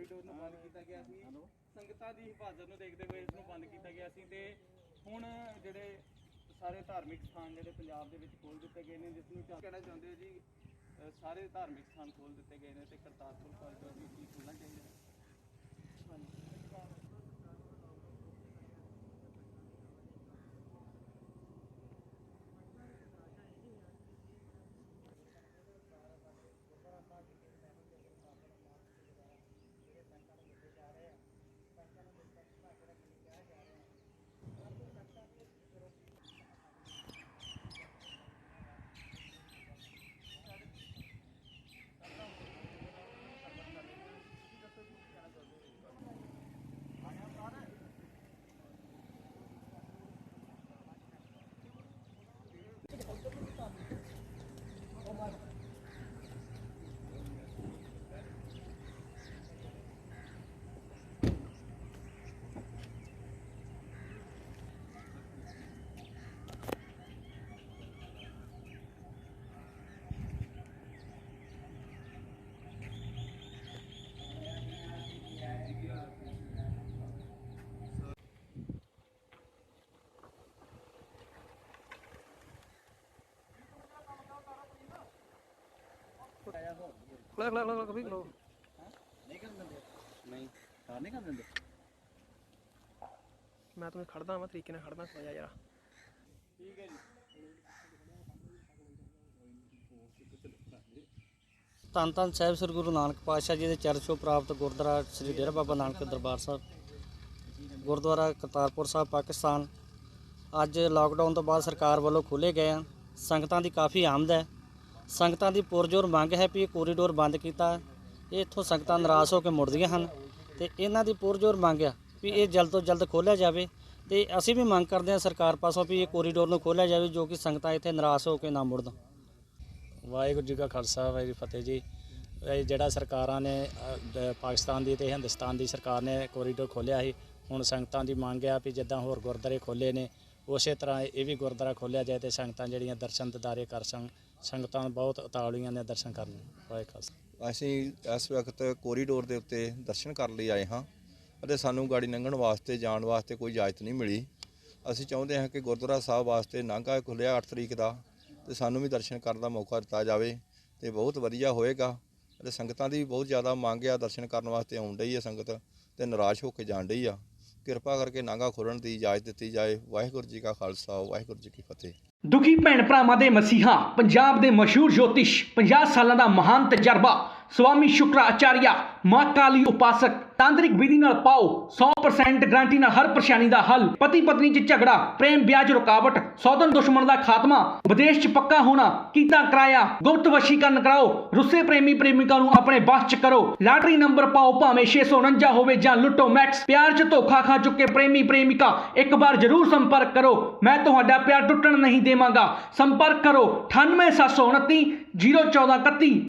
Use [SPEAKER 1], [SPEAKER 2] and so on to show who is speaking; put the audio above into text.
[SPEAKER 1] Corridor ਨੂੰ ਬੰਦ ਕੀਤਾ ਗਿਆ ਸੀ। ਸੰਗਤਾਂ ਦੀ ਹਿਫਾਜ਼ਤ ਨੂੰ ਦੇਖਦੇ ਹੋਏ ਇਸ ਨੂੰ ਬੰਦ ਕੀਤਾ ਗਿਆ ਸੀ ਤੇ ਹੁਣ ਜਿਹੜੇ ਸਾਰੇ ਧਾਰਮਿਕ ਸਥਾਨ ਜਿਹੜੇ ਪੰਜਾਬ ਦੇ ਵਿੱਚ ਖੋਲ੍ਹ ਦਿੱਤੇ ਗਏ ਨੇ, ਜਿਸ ਨੂੰ ਕਹਿਣਾ ਚਾਹੁੰਦੇ ਹੋ ਜੀ, ਸਾਰੇ ਧਾਰਮਿਕ ਸਥਾਨ ਖੋਲ੍ਹ ਦਿੱਤੇ ਗਏ ਨੇ ਤੇ ਕਰਤਾਰਪੁਰ ਕੋਰੀਡੋਰ ਵੀ ਕੀ ਖੁੱਲ੍ਹਣਾ ਚਾਹੀਦਾ ਹੈ?
[SPEAKER 2] मैं तुम्हें खड़दा वा तरीके नाल खड़दा सो जा यार।
[SPEAKER 1] ठीक है जी।
[SPEAKER 3] ਧੰਨ ਧੰਨ ਸਾਹਿਬ ਸ੍ਰੀ ਗੁਰੂ ਨਾਨਕ ਪਾਤਸ਼ਾਹ ਜੀ ਦੇ ਚਰਚੋਂ ਪ੍ਰਾਪਤ ਗੁਰਦੁਆਰਾ ਸ੍ਰੀ ਡੇਰਾ ਬਾਬਾ ਨਾਨਕ ਦਰਬਾਰ ਸਾਹਿਬ, ਗੁਰਦੁਆਰਾ ਕਰਤਾਰਪੁਰ ਸਾਹਿਬ ਪਾਕਿਸਤਾਨ ਅੱਜ ਲਾਕਡਾਊਨ ਤੋਂ ਬਾਅਦ ਸਰਕਾਰ ਵੱਲੋਂ ਖੋਲ੍ਹੇ ਗਏ ਆ। ਸੰਗਤਾਂ ਦੀ ਕਾਫੀ ਆਮਦ ਹੈ। ਸੰਗਤਾਂ ਦੀ ਪੁਰਜੋਰ ਮੰਗ ਹੈ ਵੀ ਇਹ ਕੋਰੀਡੋਰ ਬੰਦ ਕੀਤਾ। ਇਹ ਇੱਥੋਂ ਸੰਗਤਾਂ ਨਾਰਾਜ਼ ਹੋ ਕੇ ਮੁੜਦੀਆਂ ਹਨ ਤੇ ਇਹਨਾਂ ਦੀ ਪੁਰਜੋਰ ਮੰਗ ਆ ਵੀ ਇਹ ਜਲਦ ਤੋਂ ਜਲਦ ਖੋਲ੍ਹਿਆ ਜਾਵੇ ਤੇ ਅਸੀਂ ਵੀ ਮੰਗ ਕਰਦੇ ਹਾਂ ਸਰਕਾਰ ਪਾਸੋਂ ਵੀ ਇਹ ਕੋਰੀਡੋਰ ਨੂੰ ਖੋਲ੍ਹਿਆ ਜਾਵੇ, ਜੋ ਕਿ ਸੰਗਤਾਂ ਇੱਥੇ ਨਾਰਾਜ਼ ਹੋ ਕੇ ਨਾ ਮੁੜਨ। ਵਾਹਿਗੁਰੂ ਜੀ ਕਾ ਖਾਲਸਾ ਵਾਹਿਗੁਰੂ ਫਤਿਹ ਜੀ। ਇਹ ਜਿਹੜਾ ਸਰਕਾਰਾਂ ਨੇ ਪਾਕਿਸਤਾਨ ਦੀ ਤੇ ਹਿੰਦੁਸਤਾਨ ਦੀ ਸਰਕਾਰ ਨੇ ਕੋਰੀਡੋਰ ਖੋਲ੍ਹਿਆ ਸੀ, ਹੁਣ ਸੰਗਤਾਂ ਦੀ ਮੰਗ ਆ ਵੀ ਜਿੱਦਾਂ ਹੋਰ ਗੁਰਦੁਆਰੇ ਖੋਲ੍ਹੇ ਨੇ ਉਸੇ ਤਰ੍ਹਾਂ ਇਹ ਵੀ ਗੁਰਦੁਆਰਾ ਖੋਲ੍ਹਿਆ ਜਾਏ ਤੇ ਸੰਗਤਾਂ ਜਿਹੜੀਆਂ ਦਰਸ਼ਨ ਦਿਦਾਰੇ ਕਰ ਸਕਣ। ਸੰਗਤਾਂ ਬਹੁਤ ਉਤਾਵਲੀਆਂ ਨੇ ਦਰਸ਼ਨ ਕਰਨ। ਵਾਹਿਗੁਰੂ ਖਾਲਸਾ।
[SPEAKER 4] ਅਸੀਂ ਇਸ ਵਕਤ ਕੋਰੀਡੋਰ ਦੇ ਉੱਤੇ ਦਰਸ਼ਨ ਕਰਨ ਲਈ ਆਏ ਹਾਂ ਅਤੇ ਸਾਨੂੰ ਗਾੜੀ ਲੰਘਣ ਵਾਸਤੇ ਜਾਣ ਵਾਸਤੇ ਕੋਈ ਇਜਾਜ਼ਤ ਨਹੀਂ ਮਿਲੀ। ਅਸੀਂ ਚਾਹੁੰਦੇ ਹਾਂ ਕਿ ਗੁਰਦੁਆਰਾ ਸਾਹਿਬ ਵਾਸਤੇ ਨਾਗਾ ਖੁੱਲ੍ਹਿਆ 8 ਤਰੀਕ ਦਾ ਤੇ ਸਾਨੂੰ ਵੀ ਦਰਸ਼ਨ ਕਰਨ ਦਾ ਮੌਕਾ ਦਿੱਤਾ ਜਾਵੇ ਤੇ ਬਹੁਤ ਵਧੀਆ ਹੋਏਗਾ। ਅਤੇ ਸੰਗਤਾਂ ਦੀ ਬਹੁਤ ਜ਼ਿਆਦਾ ਮੰਗ ਆ, ਦਰਸ਼ਨ ਕਰਨ ਵਾਸਤੇ ਆਉਣ ਡਈ ਹੈ ਸੰਗਤ ਤੇ ਨਿਰਾਸ਼ ਹੋ ਕੇ ਜਾਣ ਡਈ ਆ। ਕਿਰਪਾ ਕਰਕੇ ਨਾਗਾ ਖੋਲ੍ਹਣ ਦੀ ਇਜਾਜ਼ਤ ਦਿੱਤੀ ਜਾਏ। ਵਾਹਿਗੁਰੂ ਜੀ ਕਾ ਖਾਲਸਾ ਵਾਹਿਗੁਰੂ ਜੀ ਕੀ ਫਤਿਹ।
[SPEAKER 5] ਦੁਖੀ ਭੈਣ ਭਰਾਵਾਂ ਦੇ ਮਸੀਹਾ ਪੰਜਾਬ ਦੇ ਮਸ਼ਹੂਰ ਜੋਤਿਸ਼ 50 ਸਾਲਾਂ ਦਾ ਮਹਾਨ ਤਜਰਬਾ ਸਵਾਮੀ ਸ਼ੁਕਰਾਚਾਰਿਆ ਮਾਂ ਕਾਲੀ ਉਪਾਸਕ ਤਾਂਤਰਿਕ ਵਿਧੀ ਨਾਲ ਪਾਓ 100% ਗਾਰੰਟੀ ਨਾਲ ਹਰ ਪਰੇਸ਼ਾਨੀ ਦਾ ਹੱਲ। ਪਤੀ ਪਤਨੀ 'ਚ ਝਗੜਾ, ਪ੍ਰੇਮ ਵਿਆਜ ਰੁਕਾਵਟ, ਸੌਦਨ ਦੁਸ਼ਮਣ ਦਾ ਖਾਤਮਾ, ਵਿਦੇਸ਼ 'ਚ ਪੱਕਾ ਹੋਣਾ, ਕੀਤਾ ਕਰਾਇਆ, ਗੁਪਤ ਵਸ਼ੀਕਰਨ ਕਰਾਓ, ਰੁੱਸੇ ਪ੍ਰੇਮੀ ਪ੍ਰੇਮਿਕਾ ਨੂੰ ਆਪਣੇ ਵੱਸ 'ਚ ਕਰੋ, ਲਾਟਰੀ ਨੰਬਰ ਪਾਓ ਭਾਵੇਂ 649 ਹੋਵੇ ਜਾਂ ਲੁੱਟੋ ਮੈਕਸ। ਪਿਆਰ 'ਚ ਧੋਖਾ ਖਾ ਚੁੱਕੇ ਪ੍ਰੇਮੀ ਪ੍ਰੇਮਿਕਾ ਇੱਕ ਵਾਰ ਜ਼ਰੂਰ ਸੰਪਰਕ ਕਰੋ। ਮੈਂ ਤੁਹਾਡਾ ਪਿਆਰ ਟੁੱਟਣ ਨਹੀਂ ਦੇਵਾਂਗਾ। ਸੰਪਰਕ ਕਰੋ 98 729 014 31।